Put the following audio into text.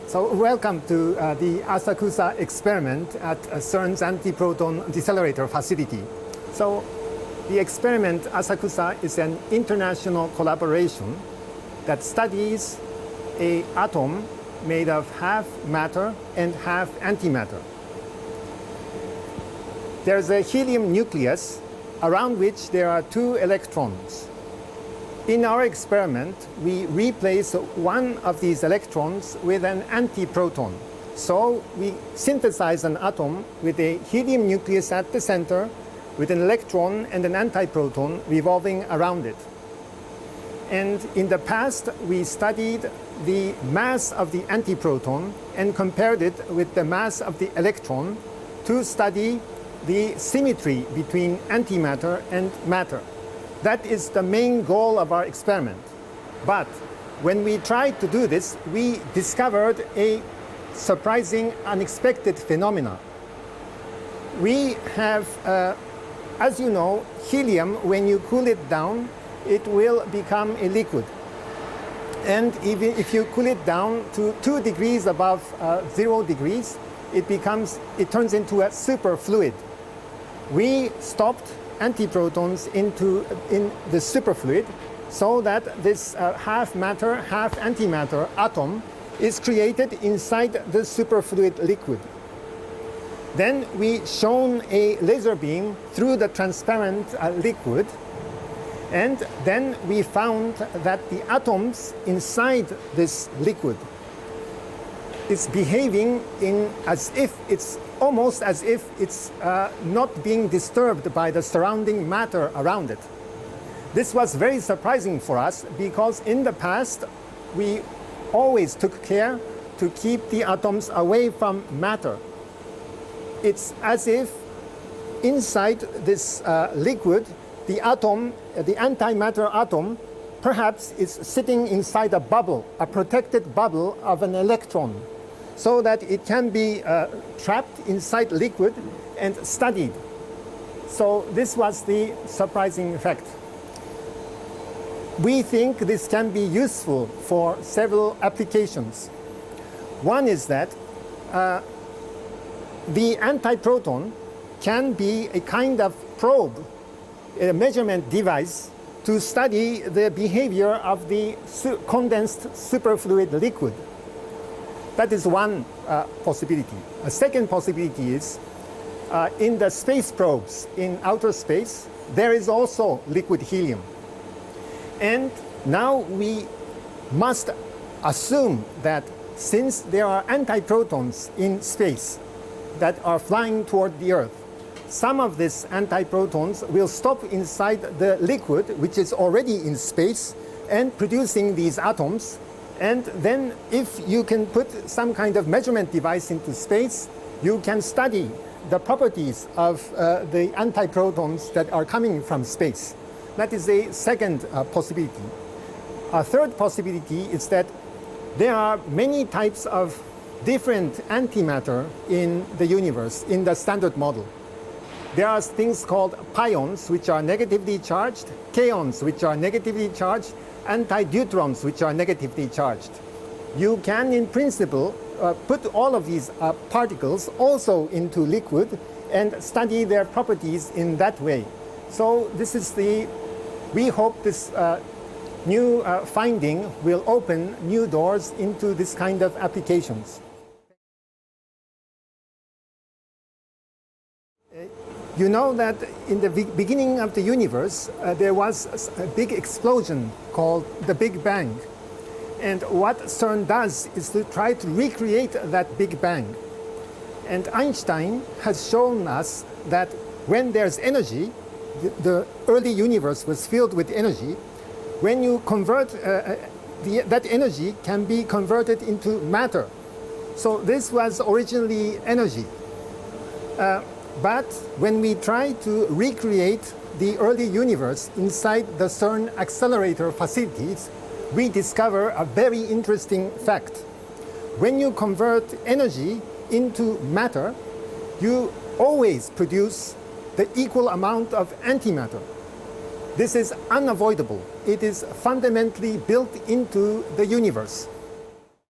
So welcome to the ASACUSA experiment at CERN's antiproton decelerator facility. So the experiment ASACUSA is an international collaboration that studies an atom made of half matter and half antimatter. There's a helium nucleus around which there are two electrons. In our experiment, we replace one of these electrons with an antiproton. So we synthesize an atom with a helium nucleus at the center, with an electron and an antiproton revolving around it. And in the past, we studied the mass of the antiproton and compared it with the mass of the electron to study the symmetry between antimatter and matter. That is the main goal of our experiment. But when we tried to do this, we discovered a surprising, unexpected phenomena. We have, as you know, helium, when you cool it down, it will become a liquid. And even if you cool it down to 2 degrees above 0 degrees, it turns into a superfluid. We stopped antiprotons in the superfluid so that this half matter, half antimatter atom is created inside the superfluid liquid. Then we shone a laser beam through the transparent liquid, and then we found that the atoms inside this liquid is behaving almost as if it's not being disturbed by the surrounding matter around it. This was very surprising for us because in the past we always took care to keep the atoms away from matter. It's as if inside this liquid, the atom, the antimatter atom, perhaps is sitting inside a bubble, a protected bubble of an electron, so that it can be trapped inside liquid and studied. So this was the surprising effect. We think this can be useful for several applications. One is that the antiproton can be a kind of probe, a measurement device to study the behavior of the condensed superfluid liquid. That is one possibility. A second possibility is in the space probes in outer space, there is also liquid helium. And now we must assume that since there are antiprotons in space that are flying toward the Earth, some of these antiprotons will stop inside the liquid, which is already in space, and producing these atoms. And then if you can put some kind of measurement device into space, you can study the properties of the antiprotons that are coming from space. That is a second possibility. A third possibility is that there are many types of different antimatter in the universe, in the standard model. There are things called pions, which are negatively charged, kaons, which are negatively charged, antideutrons, which are negatively charged. You can, in principle, put all of these particles also into liquid and study their properties in that way. So this is we hope this new finding will open new doors into this kind of applications. You know that in the beginning of the universe, there was a big explosion called the Big Bang. And what CERN does is to try to recreate that Big Bang. And Einstein has shown us that when there's energy, the early universe was filled with energy. When you convert, that energy can be converted into matter. So this was originally energy. But when we try to recreate the early universe inside the CERN accelerator facilities, we discover a very interesting fact. When you convert energy into matter, you always produce the equal amount of antimatter. This is unavoidable. It is fundamentally built into the universe.